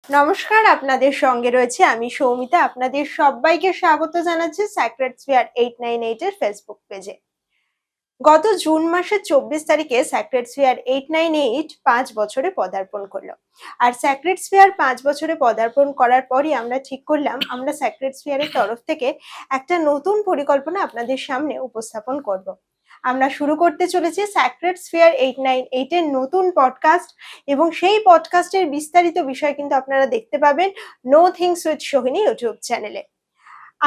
নমস্কার, আপনাদের সঙ্গে রয়েছে আমি সৌমিতা। আপনাদের সবাইকে স্বাগত জানাচ্ছি স্যাক্রেড স্ফিয়ার 898 এর ফেসবুক পেজে। গত জুন মাসের 24 তারিখে স্যাক্রেড স্ফিয়ার 898 5 বছরে পদার্পণ করলো। আর স্যাক্রেড স্ফিয়ার 5 বছরে পদার্পণ করার পরই আমরা ঠিক করলাম আমরা স্যাক্রেড স্ফিয়ারের তরফ থেকে একটা নতুন পরিকল্পনা আপনাদের সামনে উপস্থাপন করব। আমরা শুরু করতে চলেছি স্যাক্রেড স্ফিয়ার 898 এর নতুন পডকাস্ট, এবং সেই পডকাস্টের বিস্তারিত বিষয় কিন্তু আপনারা দেখতে পাবেন no things with Sohini YouTube চ্যানেলে।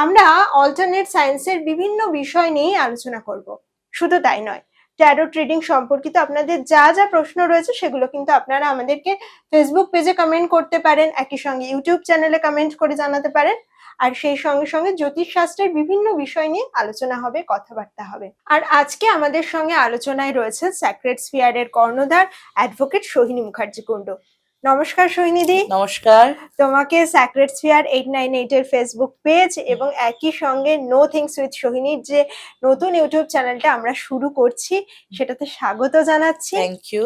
আমরা অল্টারনেট সায়েন্সের বিভিন্ন বিষয় নিয়ে আলোচনা করব। শুধু তাই নয়, ট্যারো ট্রেডিং সম্পর্কিত আপনাদের যা যা প্রশ্ন রয়েছে সেগুলো কিন্তু আপনারা আমাদেরকে ফেসবুক পেজে কমেন্ট করতে পারেন, একই সঙ্গে ইউটিউব চ্যানেলে কমেন্ট করে জানাতে পারেন। আর সেই সঙ্গে সঙ্গে জ্যোতিষশাস্ত্রের বিভিন্ন বিষয় নিয়ে আলোচনা হবে, কথাবার্তা হবে। আর আজকে আমাদের সঙ্গে আলোচনায় রয়েছে স্যাক্রেড স্ফিয়ারের কর্ণধার অ্যাডভোকেট সোহিনী মুখার্জি কুণ্ডু। নমস্কার সোহিনীদি। নমস্কার। তোমাকে স্যাক্রেড স্ফিয়ার 898 এর ফেসবুক পেজ এবং একই সঙ্গে নো থিংস উইথ সোহিনীর যে নতুন ইউটিউব চ্যানেলটা আমরা শুরু করছি সেটাতে স্বাগত জানাচ্ছি। Thank you.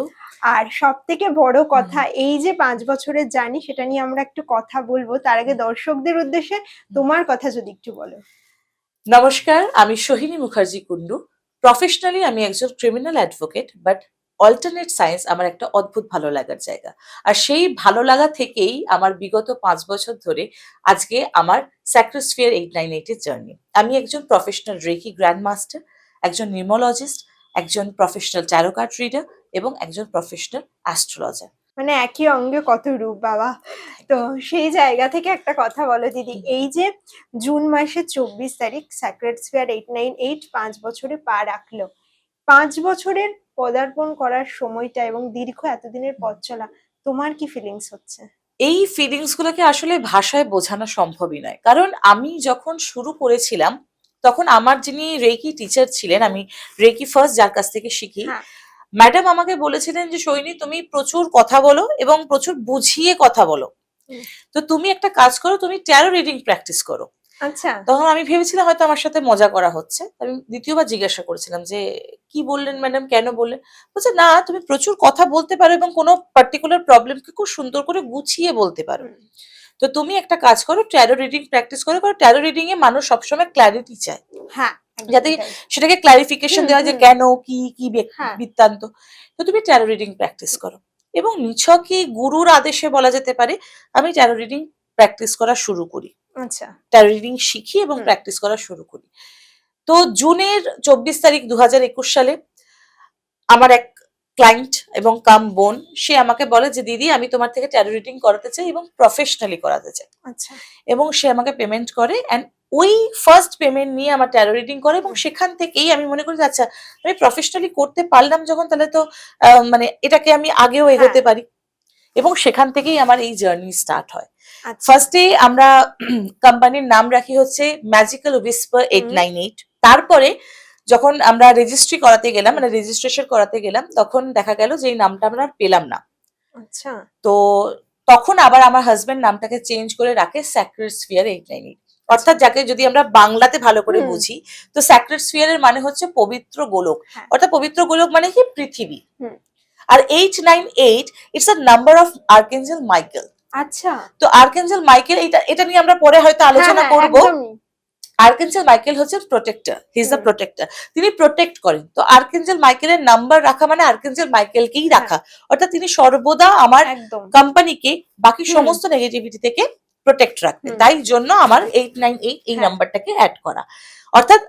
আর সব থেকে বড় কথা, এই যে 5 বছরের জার্নি সেটা নিয়ে আমরা একটু কথা বলবো। তার আগে দর্শকদের উদ্দেশ্যে তোমার কথা যদি একটু বলো। নমস্কার, আমি সোহিনী মুখার্জি কুণ্ডু। প্রফেশনালি আমি একজন criminal advocate, but alternate science আমার একটা অদ্ভুত ভালো লাগার জায়গা। আর সেই ভালো লাগা থেকেই আমার বিগত 5 বছর ধরে আজকে আমার স্যাক্রেড স্ফিয়ার 898 এর জার্নি। আমি একজন প্রফেশনাল রেকি গ্র্যান্ড মাস্টার, একজন নিউমোলজিস্ট, একজন প্রফেশনাল ট্যারো কার্ড রিডার এবং একজন প্রফেশনাল অ্যাস্ট্রোলজার। মানে একই অঙ্গে কত রূপ বাবা। তো সেই জায়গা থেকে একটা কথা বলো দিদি, এই যে জুন মাসের 24 তারিখ স্যাক্রেড স্ফিয়ার 898 5 বছরে পা রাখলো, 5 বছরের পদার্পণ করার সময়টা এবং দীর্ঘ এতদিনের পথ চলা, তোমার কি ফিলিংস হচ্ছে? এই ফিলিংস গুলোকে আসলে ভাষায় বোঝানো সম্ভবই নয়, কারণ আমি যখন শুরু করেছিলাম তখন আমার যিনি রেকি টিচার ছিলেন, আমি রেকি ফার্স্ট যার কাছ থেকে শিখি, ম্যাডাম আমাকে বলেছিলেন যে সৈনী, তুমি প্রচুর কথা বলো এবং প্রচুর বুঝিয়ে কথা বলো, তো তুমি একটা কাজ করো, তুমি ট্যারো রিডিং প্র্যাকটিস করো। আচ্ছা। তখন আমি ভেবেছিলাম হয়তো আমার সাথে মজা করা হচ্ছে। আমি দ্বিতীয়বার জিজ্ঞাসা করেছিলাম যে কি বললেন ম্যাডাম, কেন বললেন? বলছে না, তুমি প্রচুর কথা বলতে পারো এবং কোনো পার্টিকুলার প্রবলেমকে খুব সুন্দর করে গুছিয়ে বলতে পারো, তো তুমি একটা কাজ করো, ট্যারো রিডিং প্র্যাকটিস করো। কারণ ট্যারো রিডিং এ মানুষ সবসময় ক্ল্যারিটি চায়, হ্যাঁ, যাতে সেটাকে ক্লারিফিকেশন দেওয়া যে কেন, কি বৃত্তান্ত। তো তুমি ট্যারো রিডিং প্র্যাকটিস করো, এবং নিছকই গুরুর আদেশে বলা যেতে পারে আমি ট্যারো রিডিং প্র্যাকটিস করা শুরু করি। আচ্ছা। ট্যারো রিডিং শিখি এবং প্র্যাকটিস করা শুরু করি। তো জুনের 24 তারিখ 2021 সালে আমার এক ক্লায়েন্ট এবং কাম বোন, সে আমাকে বলে যে দিদি, আমি তোমার থেকে ট্যারো রিডিং করাতে চাই এবং প্রফেশনালি করাতে চাই। আচ্ছা। এবং সে আমাকে পেমেন্ট করে, অ্যান্ড ওই ফার্স্ট পেমেন্ট নিয়ে আমার ট্যারো রিডিং করে, এবং সেখান থেকেই আমি মনে করি আচ্ছা, আমি প্রফেশনালি করতে পারলাম যখন, তাহলে তো মানে এটাকে আমি আগেও এগোতে পারি, এবং সেখান থেকেই আমার এই জার্নি স্টার্ট হয়। ফার্স্টে আমরা কোম্পানির নাম রাখি হচ্ছে ম্যাজিক্যাল উইসপার 898। তারপরে যখন আমরা রেজিস্ট্রি করাতে গেলাম, মানে রেজিস্ট্রেশন করাতে গেলাম, তখন দেখা গেল যে এই নামটা আমরা পেলাম না। আচ্ছা। তো তখন আবার আমার হাজবেন্ড নামটাকে চেঞ্জ করে রাখে স্যাক্রেড স্ফিয়ার 898। অর্থাৎ যাকে যদি আমরা বাংলাতে ভালো করে বুঝি, তো স্যাক্রেড স্ফিয়ারের মানে হচ্ছে পবিত্র গোলক। অর্থাৎ পবিত্র গোলক মানে কি? পৃথিবী। আর 898 it's a number of archangel Michael. আচ্ছা। তো আর্কেঞ্জেল মাইকেল, এটা নিয়ে আমরা পরে হয়তো আলোচনা করব। আর্কেঞ্জেল মাইকেল হচ্ছে protector, he is the protector, তিনি প্রোটেক্ট করেন। তো আর্কেঞ্জেল মাইকেলের নাম্বার রাখা মানে আর্কেঞ্জেল মাইকেলকেই রাখা, অর্থাৎ তিনি সর্বদা আমার কোম্পানিকে বাকি সমস্ত নেগেটিভিটি থেকে প্রোটেক্ট রাখবে। তাই জন্য আমার 898 এই নাম্বারটাকে অ্যাড করা। অর্থাৎ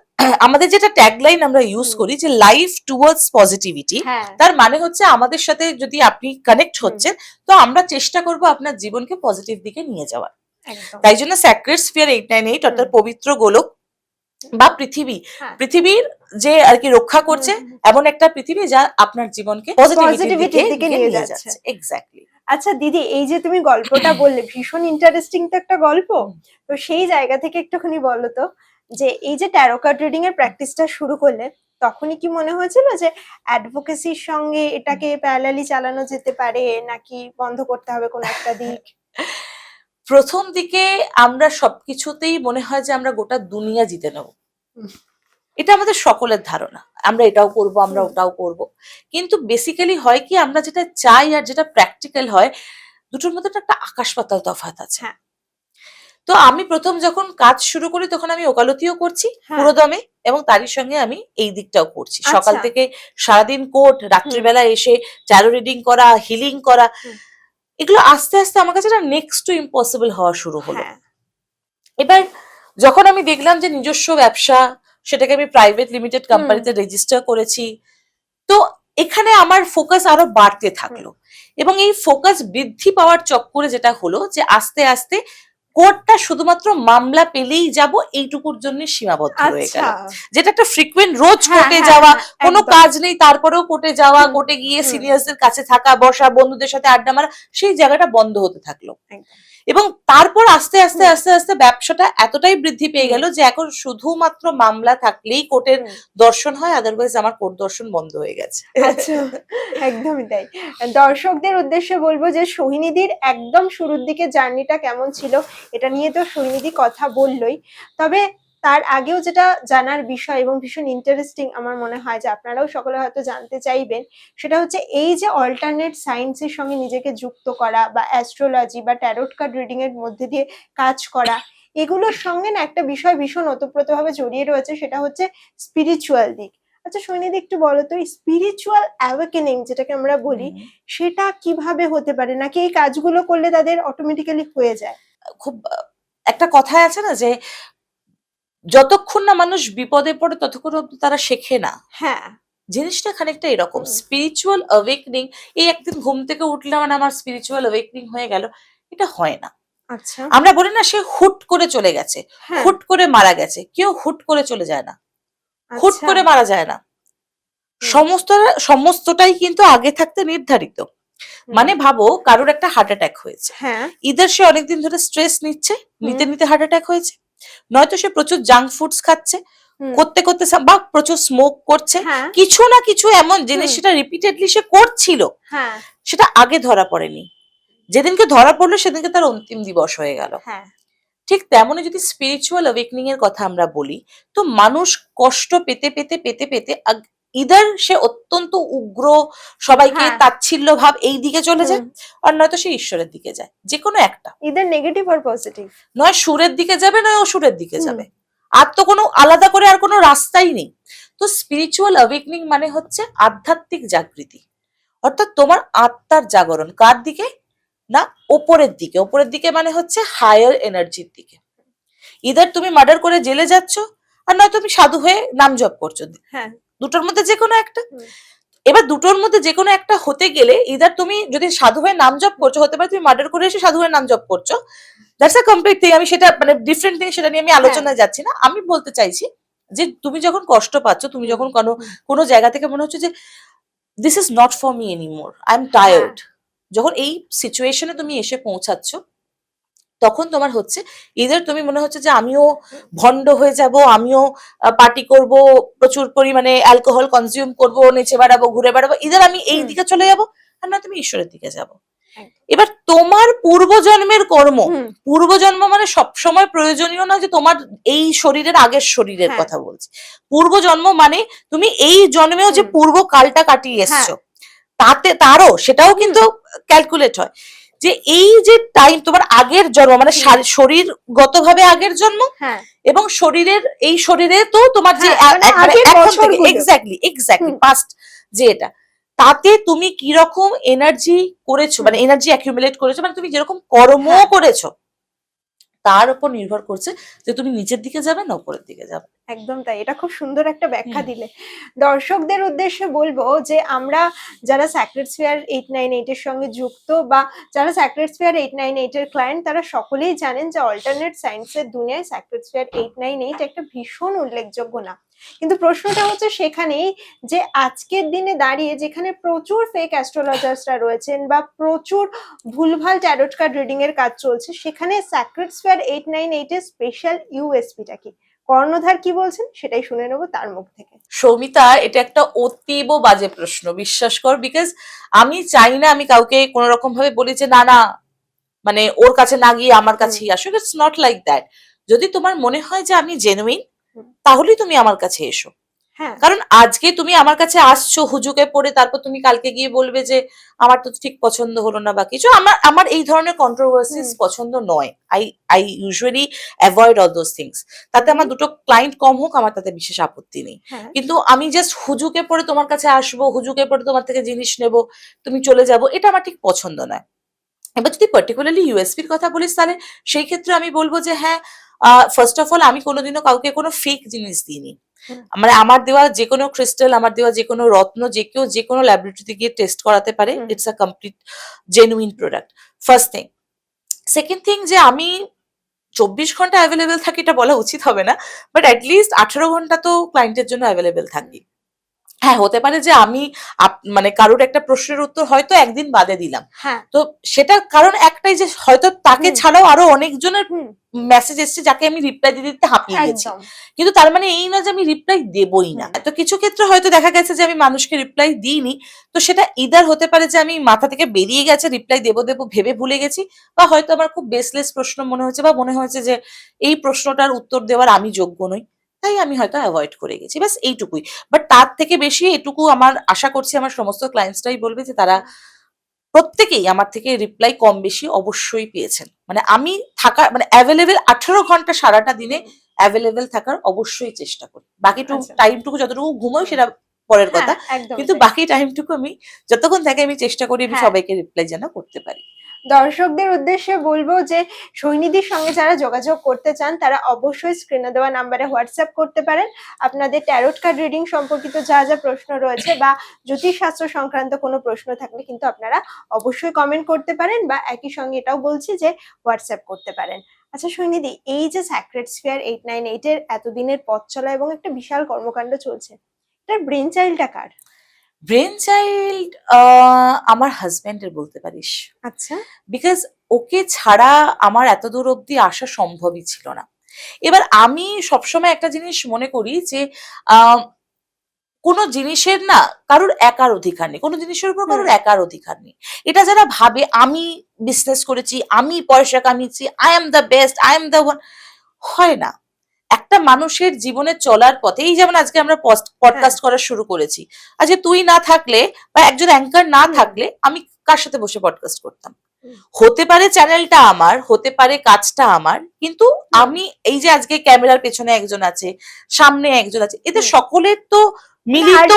আমাদের যেটা ট্যাগলাইন আমরা ইউজ করি যে লাইফ টুয়ার্ডস পজিটিভিটি, তার মানে হচ্ছে আমাদের সাথে যদি আপনি কানেক্ট হচ্ছেন, তো আমরা চেষ্টা করব আপনার জীবনকে পজিটিভ দিকে নিয়ে যাওয়ার। তাই জন্য স্যাক্রেড স্ফিয়ার 898 অর্থাৎ পবিত্র গোলক বা পৃথিবী, পৃথিবীর যে আর কি রক্ষা করছে, এমন একটা পৃথিবী যা আপনার জীবনকে পজিটিভিটির দিকে নিয়ে যাচ্ছে। এক্স্যাক্টলি। আচ্ছা দিদি, এই যে তুমি গল্পটা বললে, ভীষণ ইন্টারেস্টিং তো একটা গল্প। তো সেই জায়গা থেকে একটুখানি বলো তো, যে এই যে ট্যারো কার্ড রিডিং এর প্র্যাকটিসটা শুরু করলে, তখনই কি মনে হয়েছিল যে অ্যাডভোকেসির সঙ্গে এটাকে প্যারালালি চালানো যেতে পারে, নাকি বন্ধ করতে হবে কোনো একটা দিক? প্রথম দিকে আমরা সবকিছুতেই মনে হয় যে আমরা গোটা দুনিয়া জিতে নেব, এটা আমাদের সকলের ধারণা। আমরা এটাও করব, আমরা ওটাও করব, কিন্তু বেসিক্যালি হয় কি, আমরা যেটা চাই আর যেটা প্র্যাকটিক্যাল হয়, দুটোর মধ্যে তো একটা আকাশ পাতাল তফাৎ আছে। হ্যাঁ। তো আমি প্রথম যখন কাজ শুরু করি তখন আমি ওকালতিও করছি পুরো দমে, এবং তারই সঙ্গে আমি এই দিকটাও করছি। সকাল থেকে সারাদিন কোর্ট, রাত্রিবেলা এসে ট্যারো রিডিং করা, হিলিং করা, এগুলো আস্তে আস্তে আমার কাছে নেক্সট টু ইম্পসিবল হওয়া শুরু হলো। এবার যখন আমি দেখলাম যে নিজস্ব ব্যবসা, সেটাকে আমি প্রাইভেট লিমিটেড কোম্পানিতে রেজিস্টার করেছি, তো এখানে আমার ফোকাস আরো বাড়তে থাকলো। এবং এই ফোকাস বৃদ্ধি পাওয়ার চক্করে যেটা হলো যে আস্তে আস্তে কোর্টটা শুধুমাত্র মামলা পেলেই যাব এইটুকুর জন্য সীমাবদ্ধ হয়ে গেল, যেটা একটা ফ্রিকুয়েন্ট রোজ কোর্টে যাওয়া, কোনো কাজ নেই তারপরেও কোর্টে যাওয়া, কোর্টে গিয়ে সিনিয়রদের কাছে থাকা, বসা, বন্ধুদের সাথে আড্ডা মারা, সেই জায়গাটা বন্ধ হতে থাকলো। এবং তারপর আস্তে আস্তে আস্তে আস্তে ব্যবসাটা এতটাই বৃদ্ধি পেয়ে গেল যে এখন শুধুমাত্র মামলা থাকলেই কোর্টের দর্শন হয়, আদারওয়াইজ আমার কোর্ট দর্শন বন্ধ হয়ে গেছে। আচ্ছা, একদমই তাই। দর্শকদের উদ্দেশ্যে বলবো যে সোহিনীদির একদম শুরুর দিকে জার্নিটা কেমন ছিল এটা নিয়ে তো সোহিনীদি কথা বললোই, তবে তার আগেও যেটা জানার বিষয় এবং ভীষণ ইন্টারেস্টিং আমার মনে হয় যে আপনারাও সকলে হয়তো জানতে চাইবেন, সেটা হচ্ছে এই যে অল্টারনেট সায়েন্সের সঙ্গে নিজেকে যুক্ত করা বা অ্যাস্ট্রোলজি বা ট্যারোট কার্ড রিডিং এর মধ্যে দিয়ে কাজ করা, এগুলোর সঙ্গে না একটা বিষয় ভীষণ ওতপ্রোতভাবে জড়িয়ে রয়েছে, সেটা হচ্ছে স্পিরিচুয়াল দিক। আচ্ছা সোহিনীদি, একটু বলো তো স্পিরিচুয়াল অ্যাওয়েকেনিং যেটাকে আমরা বলি, সেটা কিভাবে হতে পারে, নাকি এই কাজগুলো করলে তাদের অটোমেটিক্যালি হয়ে যায়? খুব একটা কথাই আছে না যে যতক্ষণ না মানুষ বিপদে পড়ে ততক্ষণ অব্দি তারা শেখে না। হ্যাঁ, জিনিসটা খানিকটা এরকম। স্পিরিচুয়াল অ্যাওয়েকনিং, এই একদিন ঘুম থেকে উঠলাম আর আমার স্পিরিচুয়াল অ্যাওয়েকনিং হয়ে গেল, এটা হয় না। আচ্ছা, আমরা বলি না সে হুট করে চলে গেছে, হুট করে মারা গেছে, কেউ হুট করে চলে যায় না, হুট করে মারা যায় না। সমস্তটাই কিন্তু আগে থাকতে নির্ধারিত। মানে ভাবো কারোর একটা হার্ট অ্যাটাক হয়েছে, ইদার সে অনেকদিন ধরে স্ট্রেস নিচ্ছে, নিতে নিতে হার্ট অ্যাটাক হয়েছে, নয়তো সে প্রচুর জাঙ্ক ফুডস খাচ্ছে, করতে করতে বা প্রচুর স্মোক করছে, কিছু না কিছু এমন জিনিস সেটা রিপিটেডলি সে করছিল, সেটা আগে ধরা পড়েনি, যেদিনকে ধরা পড়লো সেদিনকে তার অন্তিম দিবস হয়ে গেল। ঠিক তেমনই যদি স্পিরিচুয়াল অ্যাওয়েকনিং এর কথা আমরা বলি, তো মানুষ কষ্ট পেতে পেতে পেতে পেতে ইদার সে অত্যন্ত উগ্র, সবাইকে তাচ্ছিল্য ভাব এই দিকে চলে যায়, আর নয়তো সে ঈশ্বরের দিকে যায়, যে কোনো একটা, ইদার নেগেটিভ আর পজিটিভ, নয় সুরের দিকে যাবে নয় অসুরের দিকে যাবে, আর তো কোনো আলাদা করে আর কোনো রাস্তাই নেই। তো স্পিরিচুয়াল অ্যাওয়েকনিং মানে হচ্ছে আধ্যাত্মিক জাগৃতি, অর্থাৎ তোমার আত্মার জাগরণ। কার দিকে? না ওপরের দিকে। ওপরের দিকে মানে হচ্ছে হায়ার এনার্জির দিকে। ইদার তুমি মার্ডার করে জেলে যাচ্ছ, আর নয় তুমি সাধু হয়ে নাম জপ করছো, দুটোর মধ্যে যে কোনো একটা। এবার দুটোর মধ্যে যে কোনো একটা হতে গেলে ইদার তুমি যদি সাধু হয়ে নাম জপ করছো, হতে পারে তুমি মার্ডার করে এসে সাধু হয়ে নাম জপ করছো, দ্যাটস আ কমপ্লিট থিং। আমি সেটা মানে ডিফারেন্ট থিং, সেটা নিয়ে আমি আলোচনায় যাচ্ছি না। আমি বলতে চাইছি যে তুমি যখন কষ্ট পাচ্ছ, তুমি যখন কোনো জায়গা থেকে মনে হচ্ছে যে this is not for me anymore, I am tired, যখন এই সিচুয়েশনে তুমি এসে পৌঁছাচ্ছ, তখন তোমার হচ্ছে ইদার তুমি মনে হচ্ছে যে আমিও ভণ্ড হয়ে যাব, আমিও পার্টি করব, প্রচুর পরিমাণে অ্যালকোহল কনজিউম করব, নেচে বেড়াবো, ঘুরে বেড়াবো, ইদার আমি এই দিকে চলে যাব, আর না তুমি ঈশ্বরের দিকে যাবো। এবার তোমার পূর্বজন্মের কর্ম, পূর্বজন্ম মানে সবসময় প্রয়োজনীয় না যে তোমার এই শরীরের আগের শরীরের কথা বলছি, পূর্বজন্ম মানে তুমি এই জন্মেও যে পূর্ব কালটা কাটিয়ে এসছো, তারও সেটাও কিন্তু ক্যালকুলেট হয়, যে এই যে টাইম তোমার আগের জন্ম মানে শরীরগতভাবে আগের জন্ম, এবং এই শরীরে তো তোমার যে এক্স্যাক্টলি পাস্ট যে এটা, তাতে তুমি কিরকম এনার্জি করেছো, মানে এনার্জি অ্যাকিউমুলেট করেছো, মানে তুমি যেরকম কর্ম করেছো তার উপর নির্ভর করছে যে তুমি নিচের দিকে যাবে না উপরের দিকে যাবে। একদম তাই, এটা খুব সুন্দর একটা ব্যাখ্যা দিলে। দর্শকদের উদ্দেশ্যে বলবো যে আমরা যারা স্যাক্রেড স্ফিয়ার 898 এর সঙ্গে যুক্ত বা যারা স্যাক্রেড স্ফিয়ার 898 এর ক্লায়েন্ট, তারা সকলেই জানেন যে অল্টারনেট সায়েন্সের দুনিয়ায় স্যাক্রেড স্ফিয়ার 898 একটা ভীষণ উল্লেখযোগ্য নাম। কিন্তু প্রশ্নটা হচ্ছে সেখানেই যে আজকের দিনে দাঁড়িয়ে যেখানে প্রচুর ফেক অ্যাস্ট্রোলজার্সরা রয়েছেন বা প্রচুর ভুলভাল ট্যারোট কার্ড রিডিং এর কাজ চলছে, সেখানে স্যাক্রেড স্ফিয়ার 898 এর স্পেশাল ইউএসপিটা কি? কর্ণধার কি বলছেন সেটাই শুনে নেবো তার মুখ থেকে। সৌমিতা, এটা একটা অতীব বাজে প্রশ্ন, বিশ্বাস কর, বিকজ আমি চাই না আমি কাউকে কোন রকম ভাবে বলি যে না না মানে ওর কাছে না গিয়ে আমার কাছেই আসো, ইটস নট লাইক দ্যাট। যদি তোমার মনে হয় যে আমি জেনুইন, তাহলেই তুমি আমার কাছে এসো। হ্যাঁ কারণ আজকে তুমি আমার কাছে আসছো হুজুকে পড়ে, তারপর তুমি কালকে গিয়ে বলবে যে আমার তো ঠিক পছন্দ হলো না বা কিছু। আমার আমার এই ধরনের কন্ট্রোভার্সিস পছন্দ নয়। I I usually avoid all those things. তাতে আমার দুটো ক্লায়েন্ট কম হোক, আমার তাতে বিশেষ আপত্তি নেই। হ্যাঁ কিন্তু আমি জাস্ট হুজুকে পড়ে তোমার কাছে আসবো, হুজুকে পড়ে তোমার থেকে জিনিস নেবো, তুমি চলে যাবো, এটা আমার ঠিক পছন্দ নয়। এবার যদি পার্টিকুলারলি ইউএসপির কথা বলিস, তাহলে সেই ক্ষেত্রে আমি বলবো যে হ্যাঁ, ফার্স্ট অফ অল আমি কোনোদিনও কাউকে কোনো ফেক জিনিস দিইনি। মানে আমার দেওয়া যে কোনো ক্রিস্টাল, আমার দেওয়া যে কোনো রত্ন, যে কেউ যে কোনো ল্যাবরেটরিতে গিয়ে টেস্ট করাতে পারে। It's a complete genuine product, first thing. Second thing, যে আমি 24 ঘন্টা অ্যাভেলেবেল থাকি এটা বলা উচিত হবে না, বাট অ্যাটলিস্ট 18 ঘন্টা তো ক্লায়েন্টের জন্য অ্যাভেলেবেল থাকি। হ্যাঁ, হতে পারে যে আমি মানে কারোর একটা প্রশ্নের উত্তর হয়তো একদিন বাদে দিলাম, তো সেটা কারণ একটাই যে হয়তো তাকে ছাড়াও আরো অনেকজনের মেসেজ এসছে যাকে আমি রিপ্লাই দিতে দিতে হাঁপিয়ে গেছি। কিন্তু তার মানে এই না যে আমি রিপ্লাই দেবই না। তো কিছু ক্ষেত্রে হয়তো দেখা গেছে যে আমি মানুষকে রিপ্লাই দিইনি, তো সেটা ইদার হতে পারে যে আমি মাথা থেকে বেরিয়ে গেছে, রিপ্লাই দেবো দেবো ভেবে ভুলে গেছি, বা হয়তো আমার খুব বেসলেস প্রশ্ন মনে হয়েছে, বা মনে হয়েছে যে এই প্রশ্নটার উত্তর দেওয়ার আমি যোগ্য নই, তাই আমি হয়তো অ্যাভয়েড করে গেছি, ব্যাস এইটুকুই। বাট তার থেকে বেশি এটুকু আমার আশা করছি আমার সমস্ত ক্লায়েন্টসরাই বলবে যে তারা প্রত্যেকেই আমার থেকে রিপ্লাই কম বেশি অবশ্যই পেয়েছেন। মানে আমি থাকার মানে অ্যাভেলেবেল 18 ঘন্টা সারাটা দিনে অ্যাভেলেবেল থাকার অবশ্যই চেষ্টা করি। বাকি টাইমটুকু যতটুকু ঘুমোই সেটা পরের কথা, কিন্তু বাকি টাইমটুকু আমি যতক্ষণ থাকে আমি চেষ্টা করি আমি সবাইকে রিপ্লাই যেন করতে পারি। দর্শকদের উদ্দেশ্যে বলবো যে সৈনিধির সঙ্গে যারা যোগাযোগ করতে চান তারা অবশ্যই স্ক্রিনে দেওয়া নাম্বারে হোয়াটসঅ্যাপ করতে পারেন। আপনাদের ট্যারোট কার্ড রিডিং সম্পর্কিত যা যা প্রশ্ন রয়েছে বা জ্যোতিষশাস্ত্র সংক্রান্ত কোনো প্রশ্ন থাকলে কিন্তু আপনারা অবশ্যই কমেন্ট করতে পারেন, বা একই সঙ্গে এটাও বলছি যে হোয়াটসঅ্যাপ করতে পারেন। আচ্ছা সৈনিধি, এই যে স্যাক্রেড স্ফিয়ার 898 এর এতদিনের পথ চলা এবং একটা বিশাল কর্মকাণ্ড চলছে, এটার ব্রেন চাইল্ডটা কার? ব্রেন চাইল্ড আমার হাজবেন্ডের বলতে পারিস। আচ্ছা, বিকজ ওকে ছাড়া আমার এত দূর অব্দি আসা সম্ভবই ছিল না। এবার আমি সবসময় একটা জিনিস মনে করি যে কোনো জিনিসের না কারোর একার অধিকার নেই, কোনো জিনিসের উপর কারোর একার অধিকার নেই। এটা যারা ভাবে আমি বিজনেস করেছি, আমি পয়সা কামিয়েছি, I am the best, I am the one, হয় না। একটা মানুষের জীবনে চলার পথে, এই যেমন আজকে আমরা পডকাস্ট করা শুরু করেছি, আজকে তুই না থাকলে বা একজন অ্যাঙ্কার না থাকলে আমি কার সাথে বসে পডকাস্ট করতাম? হতে পারে চ্যানেলটা আমার, হতে পারে কাজটা আমার, কিন্তু আমি এই যে আজকে ক্যামেরার পেছনে একজন আছে, সামনে একজন আছে, এদের সকলের তো মিলিত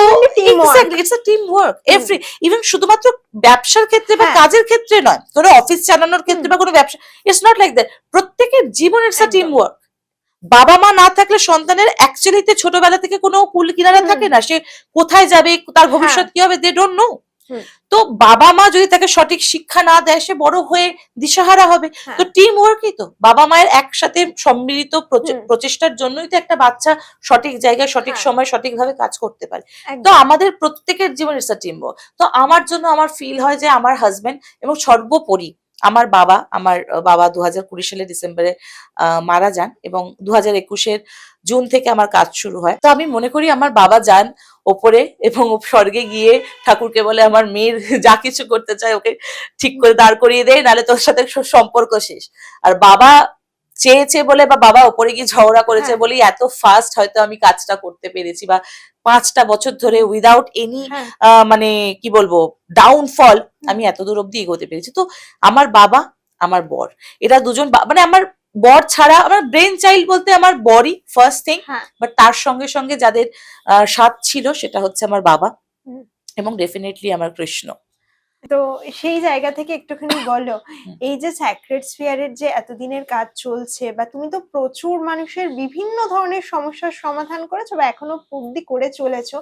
it's a team work. Every even শুধুমাত্র ব্যবসার ক্ষেত্রে বা কাজের ক্ষেত্রে নয়, কোনো অফিস চালানোর ক্ষেত্রে বা কোনো ব্যবসা, ইটস নট লাইক দ্যাট। প্রত্যেকের জীবন ইটস আ টিম ওয়ার্ক। বাবা মা না থাকলে সন্তানের অ্যাকচুয়ালিতে ছোটবেলা থেকে কোনো কুল কিনারা থাকে না, সে কোথায় যাবে, তার ভবিষ্যৎ কি হবে, দে ডোন্ট নো। তো বাবা মা যদি তাকে সঠিক শিক্ষা না দেয়, সে বড় হয়ে দিশাহারা হবে। তো টিম ওয়ার্কই তো, বাবা মায়ের একসাথে সম্মিলিত প্রচেষ্টার জন্যই তো একটা বাচ্চা সঠিক জায়গায় সঠিক সময় সঠিকভাবে কাজ করতে পারে। তো আমাদের প্রত্যেকের জীবন ইটস আ টিম ওয়ার্ক। তো আমার জন্য আমার ফিল হয় যে আমার হাজবেন্ড এবং সর্বোপরি আমার বাবা 2020 সালের ডিসেম্বরে মারা যান, এবং 2021 জুন থেকে আমার কাজ শুরু হয়। তো আমি মনে করি আমার বাবা যান ওপরে এবং স্বর্গে গিয়ে ঠাকুরকে বলে আমার মেয়ের যা কিছু করতে চায় ওকে ঠিক করে দাঁড় করিয়ে দেয়, নাহলে তোর সাথে সম্পর্ক শেষ। আর বাবা চেয়েছে বলে বা বাবা ওপরে গিয়ে ঝগড়া করেছে বলেই এত ফাস্ট হয়তো আমি কাজটা করতে পেরেছি, বা 5টা বছর ধরে উইদাউট এনি মানে কি বলবো ডাউনফল আমি এত দূর অব্দি এগোতে পেরেছি। তো আমার বাবা, আমার বর, এরা দুজন, মানে আমার বর ছাড়া আমার ব্রেন চাইল্ড বলতে আমার বরই ফার্স্ট থিং, বাট তার সঙ্গে সঙ্গে যাদের সাথ ছিল সেটা হচ্ছে আমার বাবা এবং ডেফিনেটলি আমার কৃষ্ণ। তো সেই জায়গা থেকে একটুখানি বলো, এই যে স্যাক্রেড স্ফিয়ারের যে এতদিনের কাজ চলছে, বা তুমি তো প্রচুর মানুষের বিভিন্ন ধরনের সমস্যার সমাধান করেছো বা এখনো অব্দি করে চলেছো,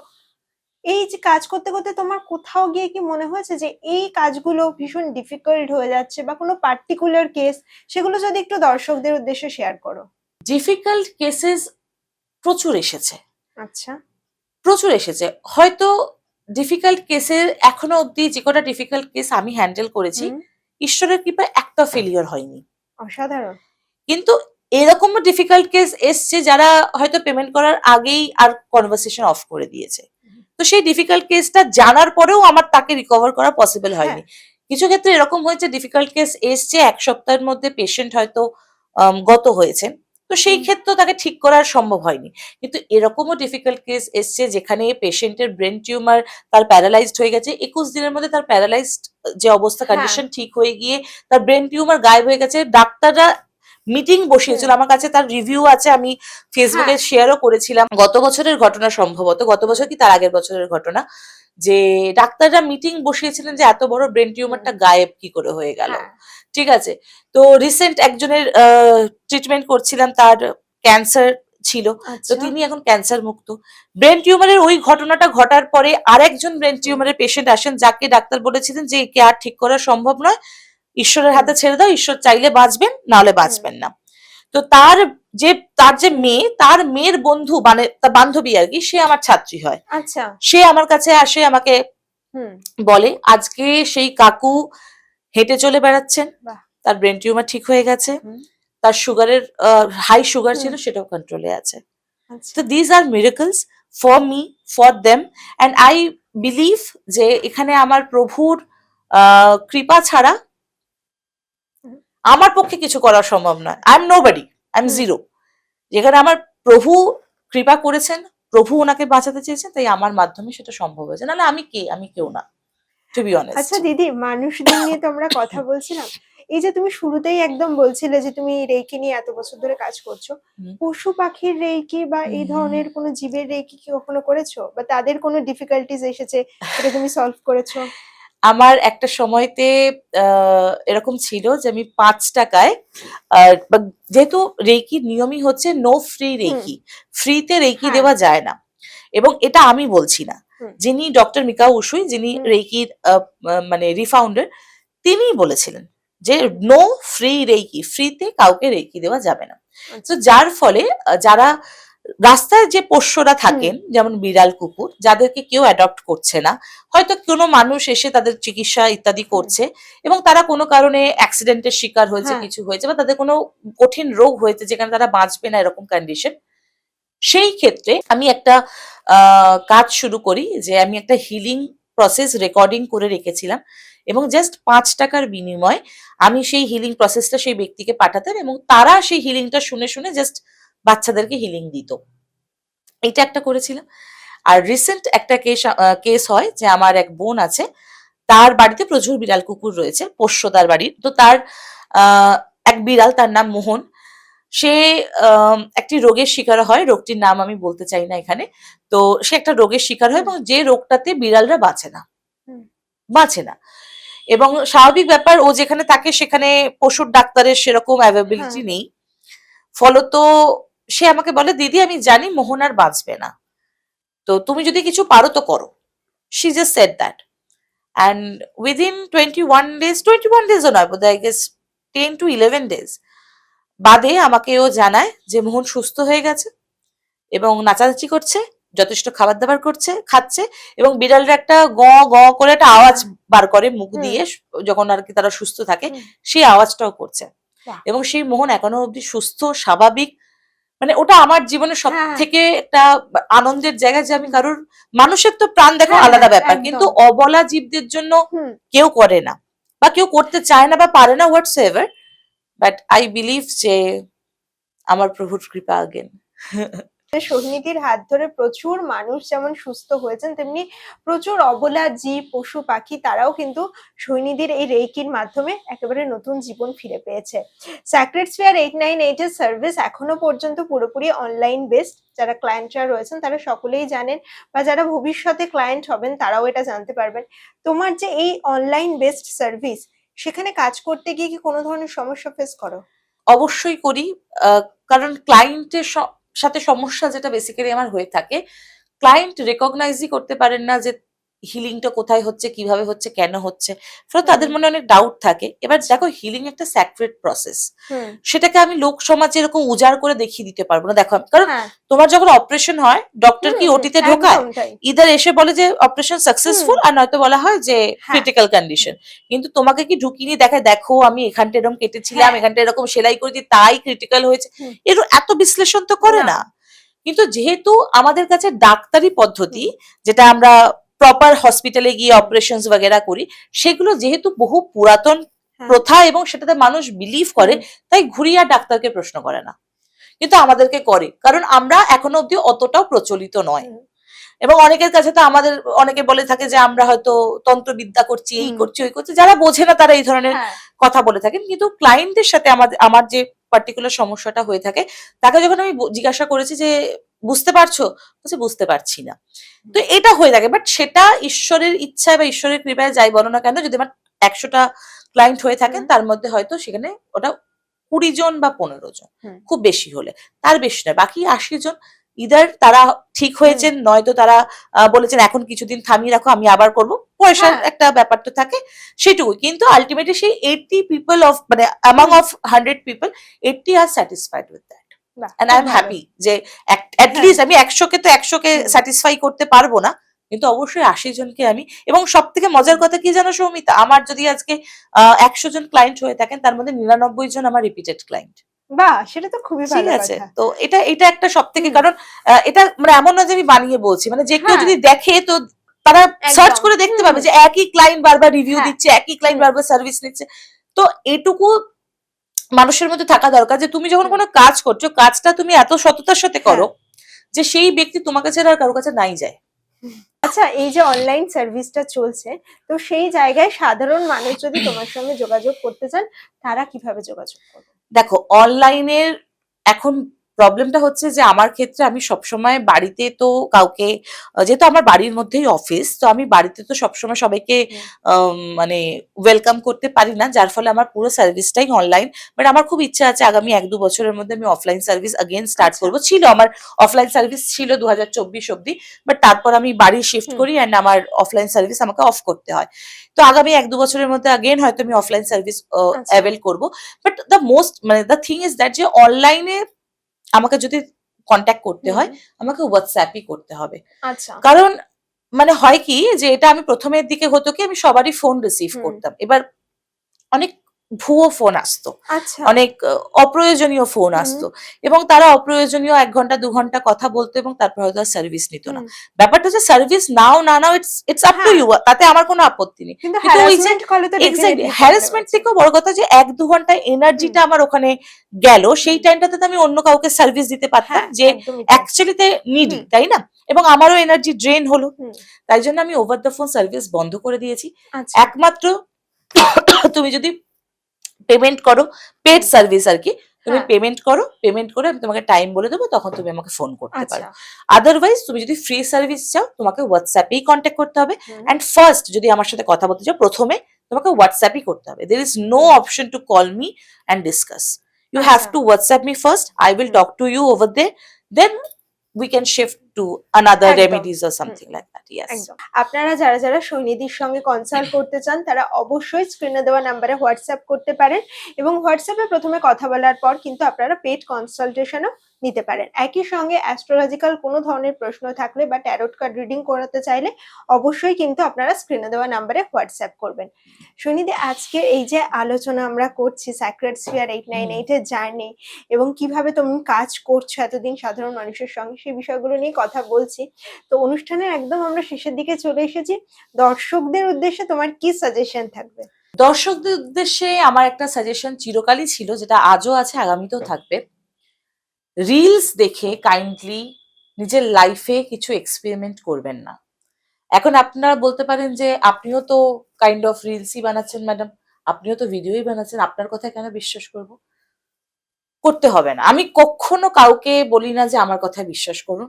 এই যে কাজ করতে করতে তোমার কোথাও গিয়ে কি মনে হয়েছে যে এই কাজগুলো ভীষণ ডিফিকাল্ট হয়ে যাচ্ছে, বা কোনো পার্টিকুলার কেস, সেগুলো যদি একটু দর্শকদের উদ্দেশ্যে শেয়ার করো। ডিফিকাল্ট কেসেস প্রচুর এসেছে। আচ্ছা, প্রচুর এসেছে। হয়তো ডিফিকাল্ট কেসের এখনো অব্দি যে কটা ডিফিকাল্ট কেস আমি হ্যান্ডেল করেছি, ঈশ্বরের কৃপায় একটা ফেলিওর হয়নি। অসাধারণ। কিন্তু এরকমও ডিফিকাল্ট কেস এসছে যারা হয়তো পেমেন্ট করার আগেই আর কনভারসেশন অফ করে দিয়েছে। তো সেই ডিফিকাল্ট কেসটা জানার পরেও আমার তাকে রিকভার করা পসিবল হয়নি। কিছু ক্ষেত্রে এরকম হয়েছে ডিফিকাল্ট কেস এসছে 1 সপ্তাহের মধ্যে পেশেন্ট হয়তো গত হয়েছে, তো সেই ক্ষেত্রে তাকে ঠিক করা সম্ভব হয়নি। কিন্তু এরকমও ডিফিকাল্ট কেস এসছে যেখানে পেশেন্টের ব্রেন টিউমার, তার প্যারালাইজড হয়ে গেছে, 21 দিনের মধ্যে তার প্যারালাইজড যে অবস্থা, হ্যাঁ। কন্ডিশন ঠিক হয়ে গিয়ে তার ব্রেন টিউমার গায়েব হয়ে গেছে। ডাক্তাররা মিটিং বসিয়েছিল, আমার কাছে তার রিভিউ আছে, আমি ফেসবুকে শেয়ারও করেছিলাম। গত বছরের ঘটনা, সম্ভবত গত বছর কি তার আগের বছরের ঘটনা, যে ডাক্তাররা মিটিং বসিয়েছিলেন যে এত বড় ব্রেন টিউমারটা গায়েব কি করে হয়ে গেল। ঠিক আছে, তো রিসেন্ট একজনের ট্রিটমেন্ট করছিলাম, তার ক্যান্সার ছিল, তো তিনি এখন ক্যান্সার মুক্ত। ব্রেন টিউমারের ওই ঘটনাটা ঘটার পরে আরেকজন ব্রেন টিউমারের পেশেন্ট আসেন, যাকে ডাক্তার বলেছিলেন যে একে আর ঠিক করা সম্ভব নয়, ঈশ্বরের হাতে ছেড়ে দাও, ঈশ্বর চাইলে বাঁচবেন, নাহলে বাঁচবেন না। তো তার যে মেয়ে, তার মেয়ের বন্ধু, মানে তার বান্ধবী আর কি, সে আমার ছাত্রী হয়। আচ্ছা, সে আমার কাছে আসে, আমাকে বলে আজকে সেই কাকু হেঁটে চলে বেড়াচ্ছেন, তার ব্রেন টিউমার ঠিক হয়ে গেছে, তার সুগারের হাই সুগার ছিল, সেটাও কন্ট্রোলে আছে। তো this are miracles for me, for them, and I believe যে এখানে আমার প্রভুর কৃপা ছাড়া আমার পক্ষে কিছু করা সম্ভব নয়। I am nobody, I am zero. যেখানে আমার প্রভু কৃপা করেছেন, প্রভু ওনাকে বাঁচাতে চেয়েছেন, তাই আমার মাধ্যমে সেটা সম্ভব হয়েছে, নাহলে আমি কে, আমি কেউ না, টু বি অনেস্ট। আচ্ছা দিদি, মানুষদের নিয়ে তো আমরা কথা বলছিলাম, এই যে তুমি শুরুতেই একদম বলছিলে যে তুমি রেইকি নিয়ে এত বছর ধরে কাজ করছো, পশু পাখির রেইকি বা এই ধরনের কোনো জীবের রেইকি কি কখনো করেছো, বা তাদের কোনো ডিফিকাল্টিজ এসেছে সেটা তুমি সলভ করেছো? আমার একটা সময়তে এরকম ছিল যে আমি 5 টাকায়, যেহেতু রেইকির নিয়মই হচ্ছে নো ফ্রি রেইকি, ফ্রিতে রেইকি দেওয়া যায় না, এবং এটা আমি বলছি না, যিনি ডক্টর মিকাও উসুই, যিনি রেইকির মানে রিফাউন্ডার, তিনি বলেছিলেন যে নো ফ্রি রেইকি, ফ্রিতে কাউকে রেইকি দেওয়া যাবে না। তো যার ফলে যারা রাস্তায় যে পোষ্যরা থাকেন, যেমন বিড়াল, কুকুর, যাদেরকে কেউ অ্যাডপ্ট করছে না, হয়তো কোনো মানুষ এসে তাদের চিকিৎসা ইত্যাদি করছে, এবং তারা কোনো কারণে অ্যাক্সিডেন্টের শিকার হয়েছে, কিছু হয়েছে, বা তাদের কোনো কঠিন রোগ হয়েছে যেখানে তারা বাঁচবে না, এরকম কন্ডিশন, সেই ক্ষেত্রে আমি একটা কাজ শুরু করি, যে আমি একটা হিলিং প্রসেস রেকর্ডিং করে রেখেছিলাম, এবং জাস্ট 5 টাকার বিনিময়ে আমি সেই হিলিং প্রসেসটা সেই ব্যক্তিকে পাঠাতাম, এবং তারা সেই হিলিংটা শুনে শুনে জাস্ট বাচ্চাদেরকে হিলিং দিত। এটা একটা করেছিলাম। আর রিসেন্ট একটা কেস হয় যে আমার এক বোন আছে, তার বাড়িতে প্রচুর বিড়াল কুকুর রয়েছে, পোষ্য তার বাড়ির। তো তার এক বিড়াল, তার নাম মোহন, সে একটি রোগের শিকার হয়, রোগটির নাম আমি বলতে চাই না এখানে। তো সে একটা রোগের শিকার হয়, এবং যে রোগটাতে বিড়ালরা বাঁচে না, এবং স্বাভাবিক ব্যাপার, ও যেখানে থাকে সেখানে পশুর ডাক্তারের সেরকম অ্যাভেলেবিলিটি নেই, ফলত সে আমাকে বলে, দিদি আমি জানি মোহন আর বাঁচবে না, তো তুমি যদি কিছু পারো তো করো। She just said that, and within 21 ডেজও নয়, বোধ হয় 10 to 11 days বাদে আমাকে ও জানায় যে মোহন সুস্থ হয়ে গেছে, এবং নাচানাচি করছে, যথেষ্ট খাবার দাবার খাচ্ছে, এবং বিড়ালরা একটা গ গ করে একটা আওয়াজ বার করে মুখ দিয়ে, যখন আর কি তারা সুস্থ থাকে, সেই আওয়াজটাও করছে, এবং সেই মোহন এখনো অব্দি সুস্থ, স্বাভাবিক। মানে ওটা আমার জীবনের সব থেকে একটা আনন্দের জায়গা, যে আমি কারোর, মানুষের তো প্রাণ দেখো আলাদা ব্যাপার, কিন্তু অবলা জীবদের জন্য কেউ করে না, বা কেউ করতে চায় না, বা পারে না, হোয়াটস এভার, বাট আই বিলিভ যে আমার প্রভুর কৃপা আগেন। সোহিনীদির হাত ধরে প্রচুর মানুষ যেমন সুস্থ হয়েছেন, তেমনি প্রচুর অবলা জীব, পশু পাখি, তারাও কিন্তু সোহিনীদির এই রেইকির মাধ্যমে একেবারে নতুন জীবন ফিরে পেয়েছে। স্যাক্রেড স্ফিয়ার 898 এর সার্ভিস এখনো পর্যন্ত পুরোপুরি অনলাইন বেসড। যারা ক্লায়েন্টরা রয়েছেন তারা সকলেই জানেন, বা যারা ভবিষ্যতে ক্লায়েন্ট হবেন তারাও এটা জানতে পারবেন। তোমার যে এই অনলাইন বেসড সার্ভিস, সেখানে কাজ করতে গিয়ে কি কোনো ধরনের সমস্যা ফেস করো? অবশ্যই করি, কারণ ক্লায়েন্টের সাথে সমস্যা যেটা বেসিক্যালি আমার হয়ে থাকে, ক্লায়েন্ট রেকগনাইজই করতে পারেন না যে হিলিংটা কোথায় হচ্ছে, কিভাবে হচ্ছে, কেন হচ্ছে, ফলে তাদের মনে অনেক ডাউট থাকে। এবার দেখো, হিলিং একটা স্যাক্রেড প্রসেস, সেটাকে আমি লোক সমাজে এরকম উজাড় করে দেখিয়ে দিতে পারবো না। দেখো, কারণ তোমার যখন অপারেশন হয়, ডক্টর কি ওটিতে ঢোকায়, ইদার এসে বলে যে অপারেশন সাকসেসফুল, আর নয়তো বলা হয় যে ক্রিটিক্যাল কন্ডিশন, কিন্তু তোমাকে কি ঢুকিয়ে নিয়ে দেখায়, দেখো আমি এখানটা এরকম কেটেছিলাম, এখানটা এরকম সেলাই করেছি, তাই ক্রিটিক্যাল হয়েছে, এত বিশ্লেষণ তো করে না। কিন্তু যেহেতু আমাদের কাছে ডাক্তারি পদ্ধতি, যেটা আমরা প্রপার হসপিটালে গিয়ে অপারেশন বগেরা করি, সেগুলো যেহেতু বহু পুরাতন প্রথা, এবং সেটাতে মানুষ বিলিভ করে, তাই ঘুরিয়ে আর ডাক্তারকে প্রশ্ন করে না। কিন্তু আমাদেরকে করে, কারণ আমরা এখনো অব্দি অতটাও প্রচলিত নয়। এবং অনেকের কাছে তো আমাদের অনেকে বলে থাকে যে আমরা হয়তো তন্ত্রবিদ্যা করছি, এই করছি, ওই করছি, যারা বোঝে না তারা এই ধরনের কথা বলে থাকেন। কিন্তু ক্লায়েন্টদের সাথে আমার যে পার্টিকুলার সমস্যাটা হয়ে থাকে, তাকে যখন আমি জিজ্ঞাসা করেছি যে বুঝতে পারছো, বলছে বুঝতে পারছি না। তো এটা হয়ে থাকে, বাট সেটা ঈশ্বরের ইচ্ছা বা ঈশ্বরের কৃপায় যাই বলো না কেন, যদি আমার 100টা ক্লায়েন্ট হয়ে থাকেন তার মধ্যে হয়তো সেখানে ওটা 20 জন বা 15 জন, খুব বেশি হলে, তার বেশি নয়। বাকি 80 জন ইদার তারা ঠিক হয়েছেন, নয়তো তারা বলেছেন এখন কিছুদিন থামিয়ে রাখো, আমি আবার করব, পয়সার একটা ব্যাপার তো থাকে, সেটুকু। কিন্তু আলটিমেটলি সেই 80 পিপল অফ, মানে among of 100 people 80 are satisfied with that, and I am happy যে অ্যাটলিস্ট আমি 100কে তো 100কে স্যাটিসফাই করতে পারবো না, কিন্তু অবশ্যই 80 জনকে আমি। এবং সব থেকে মজার কথা কি জানো সৌমিতা, আমার যদি আজকে 100 জন ক্লায়েন্ট হয়ে থাকেন, তার মধ্যে 99 জন আমার রিপিটেড ক্লায়েন্ট। বাহ, সেটা তো খুবই ভালো ঠিক আছে। কথা। তো এটা একটা সব থেকে, কারণ এটা মানে এমন না যে আমি বানিয়ে বলছি, মানে যে কেউ যদি দেখে তো তারা সার্চ করে দেখতে পাবে যে একই ক্লায়েন্ট বারবার রিভিউ দিচ্ছে, একই ক্লায়েন্ট বারবার সার্ভিস নিচ্ছে। তো এটুকু মানুষের মধ্যে থাকা দরকার যে তুমি যখন কোনো কাজ করছো, কাজটা তুমি এত সততার সাথে করো যে সেই ব্যক্তি তোমার কাছে আর কারোর কাছে নাই যায়। আচ্ছা, এই যে অনলাইন সার্ভিসটা চলছে, তো সেই জায়গায় সাধারণ মানুষ যদি তোমার সঙ্গে যোগাযোগ করতে চান, তারা কিভাবে যোগাযোগ করবে? দেখো, অনলাইনের এখন প্রবলেমটা হচ্ছে যে আমার ক্ষেত্রে আমি সবসময় বাড়িতে তো কাউকে, যেহেতু আমার বাড়ির মধ্যেই অফিস, তো আমি বাড়িতে তো সবসময় সবাইকে মানে ওয়েলকাম করতে পারি না, যার ফলে আমার পুরো সার্ভিসটাই অনলাইন। বাট আমার খুব ইচ্ছা আছে আগামী 1-2 বছরের মধ্যে আমি অফলাইন সার্ভিস अगेन স্টার্ট করবো। ছিল আমার অফলাইন সার্ভিস ছিল 2024 অব্দি, বাট তারপর আমি বাড়ি শিফট করি এন্ড আমার অফলাইন সার্ভিস আমাকে অফ করতে হয়। তো আগামী 1-2 বছরের মধ্যে अगेन হয়তো আমি অফলাইন সার্ভিস অ্যাভেল করবো। বাট দ্য মোস্ট, মানে দ্য থিং ইজ দ্যাট যে অনলাইনে আমাকে যদি কন্ট্যাক্ট করতে হয়, আমাকে হোয়াটসঅ্যাপই করতে হবে। কারণ মানে হয় কি যে এটা আমি প্রথমের দিকে হতো কি আমি সবারই ফোন রিসিভ করতাম, এবার অনেক ভুয়ো ফোন আসতো, অনেক অপ্রয়োজনীয় ফোন আসতো, এবং তারা অপ্রয়োজনীয় 1 ঘন্টা 2 ঘন্টা কথা বলতো এবং তারপর হয়তো সার্ভিস নিত না। ব্যাপারটা হচ্ছে সার্ভিস নাও না নাও, ইটস আপ টু ইউ, তাতে আমার কোনো আপত্তি নেই। কিন্তু ওই যে এক্স্যাক্টলি হ্যারাসমেন্ট থেকেও বড় কথা যে 1-2 ঘন্টা এনার্জিটা আমার ওখানে গেল, সেই টাইমটাতে তো আমি অন্য কাউকে সার্ভিস দিতে পারতাম যে অ্যাকচুয়ালিতে নিডি, তাই না? এবং আমারও এনার্জি ড্রেন হলো। তাই জন্য আমি ওভার দ্য ফোন সার্ভিস বন্ধ করে দিয়েছি। একমাত্র তুমি যদি পেমেন্ট করো, পেড সার্ভিস আর কি, তুমি পেমেন্ট করো, পেমেন্ট করে আমি তোমাকে টাইম বলে দেবো, তখন তুমি আমাকে ফোন করতে পারো। আদারওয়াইজ তুমি যদি ফ্রি সার্ভিস চাও, তোমাকে হোয়াটসঅ্যাপেই কন্ট্যাক্ট করতে হবে। এন্ড ফার্স্ট যদি আমার সাথে কথা বলতে চাও, প্রথমে তোমাকে হোয়াটসঅ্যাপই করতে হবে। There is no option to call me and discuss. You have to WhatsApp me first. I will talk to you over there. Then we can shift to another remedies or something like that. Yes. আপনারা যারা যারা সৈনিধির সঙ্গে consult করতে চান, তারা অবশ্যই স্ক্রিনে দেওয়া নাম্বারে হোয়াটসঅ্যাপ করতে পারেন, এবং হোয়াটসঅ্যাপে প্রথমে কথা বলার পর কিন্তু আপনারা পেড কনসালটেশনও নিতে পারেন। একই সঙ্গে অ্যাস্ট্রোলজিক্যাল কোনো ধরনের প্রশ্ন থাকলে বা ট্যারোট কার্ড রিডিং করাতে চাইলে অবশ্যই কিন্তু আপনারা স্ক্রিনে দেওয়া নাম্বারে হোয়াটসঅ্যাপ করবেন। সৈনিধি, আজকে এই যে আলোচনা আমরা করছি স্যাক্রেড স্ফিয়ার 898 এর জার্নি এবং কিভাবে তুমি কাজ করছো এতদিন সাধারণ মানুষের সঙ্গে, সেই বিষয়গুলো নিয়ে কথা বলছি। তো অনুষ্ঠানের একদম আমরা শেষের দিকে চলে এসেছি। দর্শকদের উদ্দেশ্যে তোমার কি সাজেশন থাকবে? দর্শকদের উদ্দেশ্যে আমার একটা সাজেশন চিরকালই ছিল, যেটা আজও আছে, আগামীতেও থাকবে। রিলস দেখে কাইন্ডলি নিজের লাইফে কিছু এক্সপেরিমেন্ট করবেন না। এখন আপনারা বলতে পারেন যে আপনিও তো কাইন্ড অফ রিলসই বানাচ্ছেন ম্যাডাম, আপনিও তো ভিডিওই বানাচ্ছেন, আপনার কথা কেন বিশ্বাস করব? করতে হবে না। আমি কখনো কাউকে বলি না যে আমার কথায় বিশ্বাস করুন।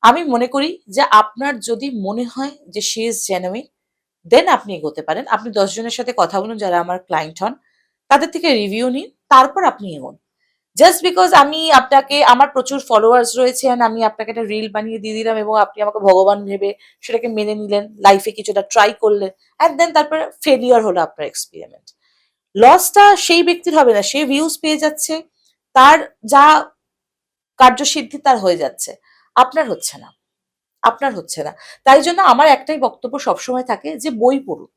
আমি মনে করি যে আপনার যদি মনে হয় যে শি ইজ জেনুইন, দেন আপনি এগোতে পারেন। আপনি 10 জনের সাথে কথা বলুন যারা আমার ক্লায়েন্ট হন, তাদের থেকে রিভিউ নিন, তারপর আপনি এগোন। জাস্ট বিকজ আমি আপনাকে, আমার প্রচুর ফলোয়ার্স রয়েছে আর আমি আপনাকে একটা রিল বানিয়ে দিয়ে দিলাম এবং আপনি আমাকে ভগবান ভেবে সেটাকে মেনে নিলেন, লাইফে কিছুটা ট্রাই করলেন, অ্যান্ড দেন তারপরে ফেলিওর হলো আপনার এক্সপেরিমেন্ট, লসটা সেই ব্যক্তির হবে না। সে ভিউজ পেয়ে যাচ্ছে, তার যা কার্যসিদ্ধি তার হয়ে যাচ্ছে, আপনার হচ্ছে না, আপনার হচ্ছে না। তাই জন্য আমার একটাই বক্তব্য সবসময় থাকে যে বই পড়ুন,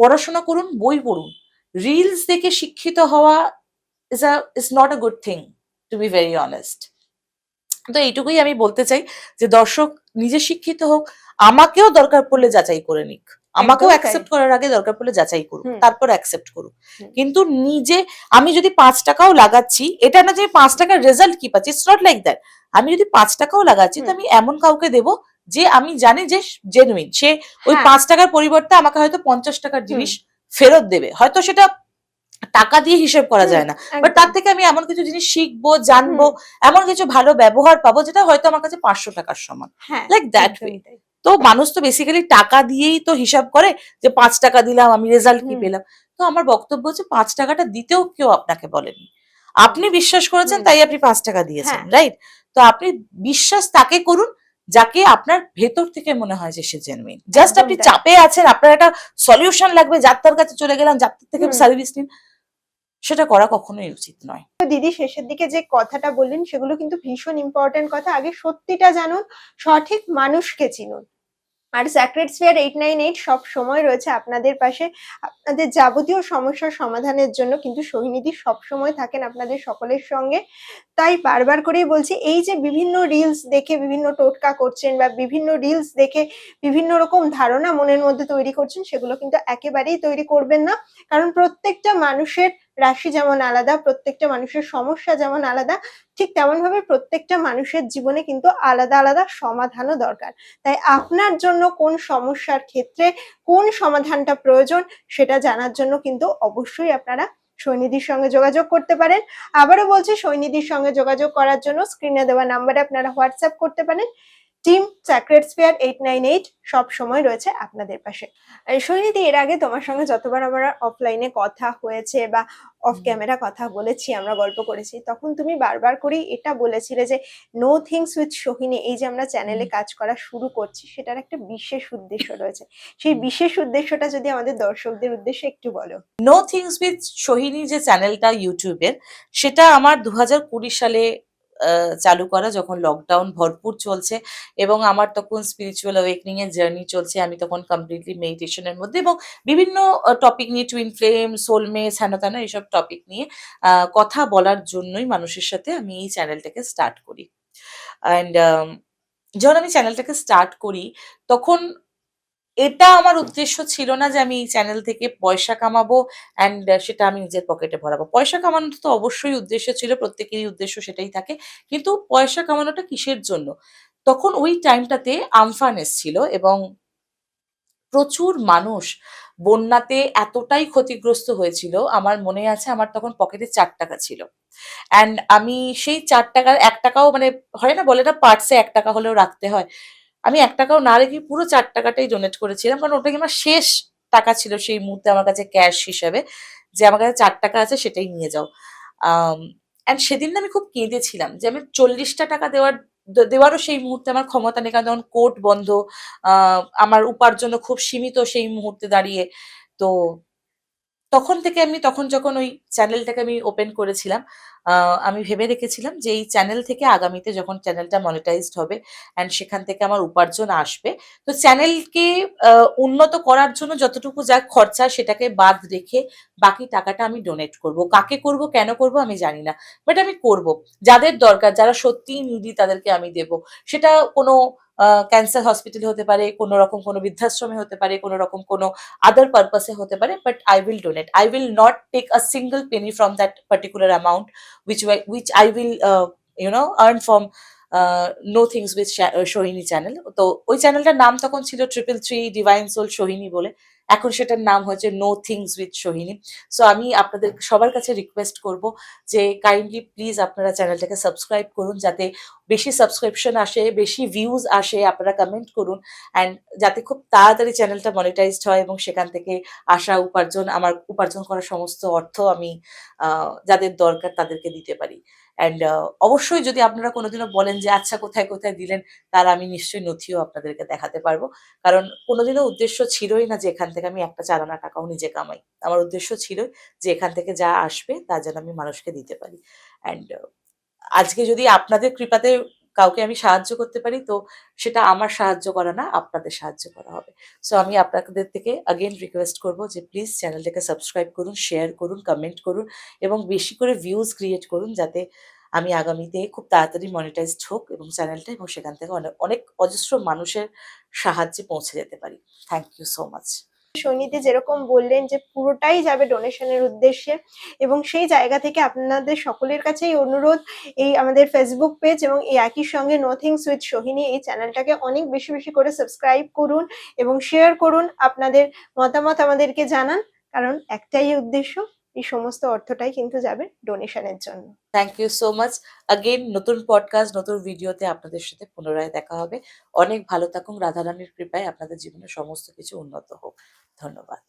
পড়াশোনা করুন, বই পড়ুন। রিলস দেখে শিক্ষিত হওয়া is not a good thing, to be very honest. তো এইটুকুই আমি বলতে চাই যে দর্শক নিজে শিক্ষিত হোক, আমাকেও দরকার পড়লে যাচাই করে নিক, আমাকেও একদমই তাই। অ্যাকসেপ্ট করার আগে দরকার পড়লে যাচাই করুক, হুম। তারপর অ্যাকসেপ্ট করুক। হুম। কিন্তু নিজে আমি যদি 5 টাকাও লাগাচ্ছি, এটা না যে 5 টাকার রেজাল্ট কি পাচ্ছি, ইটস নট লাইক দ্যাট। আমি যদি 5 টাকাও লাগাচ্ছি তো হুম। আমি এমন কাউকে দেব যে আমি জানি যে জেনুইন, সে ওই হ্যাঁ। 5 টাকার পরিবর্তে আমাকে হয়তো 50 টাকার হুম। জিনিস ফেরত দেবে। হয়তো সেটা টাকা দিয়ে হিসেব করা হুম, যায় না, বাট একদম। তার থেকে আমি এমন কিছু জিনিস শিখবো, জানবো, হুম। এমন কিছু ভালো ব্যবহার পাবো যেটা হয়তো আমার কাছে 500 টাকার সমান, হ্যাঁ, লাইক দ্যাট ওয়ে। একদমই তাই। তো মানুষ তো বেসিক্যালি টাকা দিয়েই তো হিসাব করে যে 5 টাকা দিলাম আমি রেজাল্ট কি হুম। পেলাম। তো আমার বক্তব্য হচ্ছে 5 টাকাটা দিতেও কেউ আপনাকে বলেনি, হুম। আপনি বিশ্বাস করেছেন হুম। তাই আপনি 5 টাকা দিয়েছেন, হ্যাঁ। রাইট? তো আপনি বিশ্বাস তাকে করুন যাকে আপনার ভেতর থেকে মনে হয় যে সে জেনুইন। জাস্ট আপনি একদমই তাই। চাপে আছেন, আপনার একটা সলিউশন লাগবে, যার তার কাছে চলে গেলাম, যার তার থেকে হুম। সার্ভিস নিন, সেটা করা কখনোই উচিত নয়। তো দিদি শেষের দিকে যে কথাটা বললেন সেগুলো কিন্তু ভীষণ ইম্পর্টেন্ট কথা। আগে সত্যিটা জানুন, সঠিক মানুষকে চিনুন। আর স্যাক্রেড স্ফিয়ার 898 সবসময় রয়েছে আপনাদের পাশে। আপনাদের যাবতীয় সমস্যার সমাধানের জন্য কিন্তু সোহিনীদি সবসময় থাকেন আপনাদের সকলের সঙ্গে। তাই বারবার করেই বলছি, এই যে বিভিন্ন রিলস দেখে বিভিন্ন টোটকা করছেন বা বিভিন্ন রিলস দেখে বিভিন্ন রকম ধারণা মনের মধ্যে তৈরি করছেন, সেগুলো কিন্তু একেবারেই তৈরি করবেন না। কারণ প্রত্যেকটা মানুষের রাশি যেমন আলাদা, প্রত্যেকটা মানুষের সমস্যা যেমন আলাদা, ঠিক তেমনভাবে প্রত্যেকটা মানুষের জীবনে কিন্তু আলাদা, আলাদা সমাধানও দরকার। তাই আপনার জন্য কোন সমস্যার ক্ষেত্রে কোন সমাধানটা প্রয়োজন সেটা জানার জন্য কিন্তু অবশ্যই আপনারা সৈনিধির সঙ্গে যোগাযোগ করতে পারেন। আবারও বলছি, সৈনিধির সঙ্গে যোগাযোগ করার জন্য স্ক্রিনে দেওয়া নাম্বারে আপনারা হোয়াটসঅ্যাপ করতে পারেন। টিম স্যাক্রেড স্ফিয়ার 898 সবসময় রয়েছে আপনাদের পাশে। সৈনিধি, এর আগে তোমার সঙ্গে যতবার আমার অফলাইনে কথা হয়েছে বা অফ ক্যামেরা কথা বলেছি, আমরা গল্প করেছি, তখন তুমি বারবার করেই এটা বলেছিলে যে নো থিংস উইথ সোহিনী, এই যে আমরা চ্যানেলে কাজ করা শুরু করছি, সেটার একটা বিশেষ উদ্দেশ্য রয়েছে। সেই বিশেষ উদ্দেশ্যটা যদি আমাদের দর্শকদের উদ্দেশ্যে একটু বলো। নো থিংস উইথ সোহিনী যে চ্যানেলটা ইউটিউবের, সেটা আমার 2020 সালে চালু করা, যখন লকডাউন ভরপুর চলছে এবং আমার তখন স্পিরিচুয়াল অ্যাওয়েকনিং এর জার্নি চলছে। আমি তখন কমপ্লিটলি মেডিটেশনের মধ্যে এবং বিভিন্ন টপিক নিয়ে, টুইন ফ্লেম, সোলমেটস, হেন তেন এইসব টপিক নিয়ে কথা বলার জন্যই মানুষের সাথে আমি এই চ্যানেলটাকে স্টার্ট করি। অ্যান্ড যখন আমি চ্যানেলটাকে স্টার্ট করি তখন এটা আমার উদ্দেশ্য ছিল না যে আমি এই চ্যানেল থেকে পয়সা কামাবো অ্যান্ড সেটা আমি নিজের পকেটে ভরাবো। পয়সা কামানো তো অবশ্যই উদ্দেশ্য ছিল, প্রত্যেকেরই উদ্দেশ্য সেটাই থাকে। কিন্তু পয়সা কামানোটা কিসের জন্য? তখন ওই টাইমটাতে আমফান এসছিল এবং প্রচুর মানুষ বন্যাতে এতটাই ক্ষতিগ্রস্ত হয়েছিল। আমার মনে আছে আমার তখন পকেটে ৳4 ছিল। অ্যান্ড আমি সেই ৳4 ৳1 মানে হয় না, বলে না পার্সে ৳1 হলেও রাখতে হয়। আমি ৳1 না রেখে পুরো ৳4টাই ডোনেট করেছিলাম। কারণ ওটাই আমার শেষ টাকা ছিল সেই মুহূর্তে আমার কাছে ক্যাশ হিসেবে। যে আমার কাছে ৳4 আছে সেটাই নিয়ে যাও। আম অ্যান্ড সেদিন না আমি খুব কেঁদেছিলাম যে আমি ৳40টা দেওয়ারও সেই মুহূর্তে আমার ক্ষমতা নেই। কারণ তখন কোর্ট বন্ধ। আ আমার উপার্জনও খুব সীমিত সেই মুহূর্তে দাঁড়িয়ে। তো তখন যখন ওই চ্যানেলটাকে আমি ওপেন করেছিলাম, আ আমি ভেবে রেখেছিলাম যে এই চ্যানেল থেকে আগামীতে যখন চ্যানেলটা মনিটাইজড হবে অ্যান্ড সেখান থেকে আমার উপার্জন আসবে, তো চ্যানেলকে আ উন্নত করার জন্য যতটুকু যা খরচা সেটাকে বাদ রেখে বাকি টাকাটা আমি ডোনেট করব। কাকে করব, কেন করব আমি জানি না। বাট আমি করব। যাদের দরকার, যারা সত্যিই নিডি তাদেরকে আমি দেব। সেটা কোনো ক্যান্সার হসপিটালে হতে পারে, কোনো রকম কোনো বৃদ্ধাশ্রমে হতে পারে, কোনো রকম কোনো other purpose এ হতে পারে, but I will donate. I will not take a single penny from that particular amount which I will earn from No Things with Sohini channel. তো ওই চ্যানেলটার নাম তখন ছিল 333 Divine Soul Sohini বলে। এখন সেটার নাম হয়েছে No Things with Sohini. So আমি আপনাদের সবার কাছে রিকোয়েস্ট করব যে কাইন্ডলি প্লিজ আপনারা চ্যানেলটাকে সাবস্ক্রাইব করুন, যাতে বেশি সাবস্ক্রিপশন আসে, বেশি ভিউজ আসে। আপনারা কমেন্ট করুন অ্যান্ড যাতে খুব তাড়াতাড়ি চ্যানেলটা মনিটাইজড হয় এবং সেখান থেকে আসা আমার উপার্জন করা সমস্ত অর্থ আমি যাদের দরকার তাদেরকে দিতে পারি। অ্যান্ড অবশ্যই যদি আপনারা কোনোদিনও বলেন যে আচ্ছা কোথায়, কোথায় দিলেন, তাহলে আমি নিশ্চয়ই নথিও আপনাদেরকে দেখাতে পারবো। কারণ কোনোদিনও উদ্দেশ্য ছিলই না যে এখান থেকে আমি একটা চারানা টাকাও নিজে কামাই। আমার উদ্দেশ্য ছিল যে এখান থেকে যা আসবে তা যেন আমি মানুষকে দিতে পারি। অ্যান্ড আজকে যদি আপনাদের কৃপাতে কাউকে আমি সাহায্য করতে পারি, তো সেটা আমার সাহায্য করা না, আপনাদের সাহায্য করা হবে। সো আমি আপনাদের থেকে again রিকোয়েস্ট করব যে প্লিজ চ্যানেলটাকে সাবস্ক্রাইব করুন, শেয়ার করুন, কমেন্ট করুন এবং বেশি করে ভিউজ ক্রিয়েট করুন, যাতে আমি আগামীতে খুব তাড়াতাড়ি মনিটাইজড হোক এবং চ্যানেলটা, এবং সেখান থেকে অনেক অনেক অজস্র মানুষের সাহায্যে পৌঁছে যেতে পারি। Thank you so much. সনিদি যেরকম বললেন যে পুরোটাই যাবে ডোনেশনের উদ্দেশ্যে, এবং সেই জায়গা থেকে আপনাদের সকলের কাছেই অনুরোধ, এই আমাদের ফেসবুক পেজ এবং এই একই সঙ্গে নো থিংস উইথ সোহিনী এই চ্যানেলটাকে অনেক বেশি বেশি করে সাবস্ক্রাইব করুন এবং শেয়ার করুন, আপনাদের মতামত আমাদেরকে জানান, কারণ একটাই উদ্দেশ্য, এই সমস্ত অর্থটাই কিন্তু যাবে ডোনেশনের জন্য। Thank you so much. Again নতুন পডকাস্ট, নতুন ভিডিওতে আপনাদের সাথে পুনরায় দেখা হবে। অনেক ভালো থাকুন, রাধারানীর কৃপায় আপনাদের জীবনে সমস্ত কিছু উন্নত হোক। ধন্যবাদ।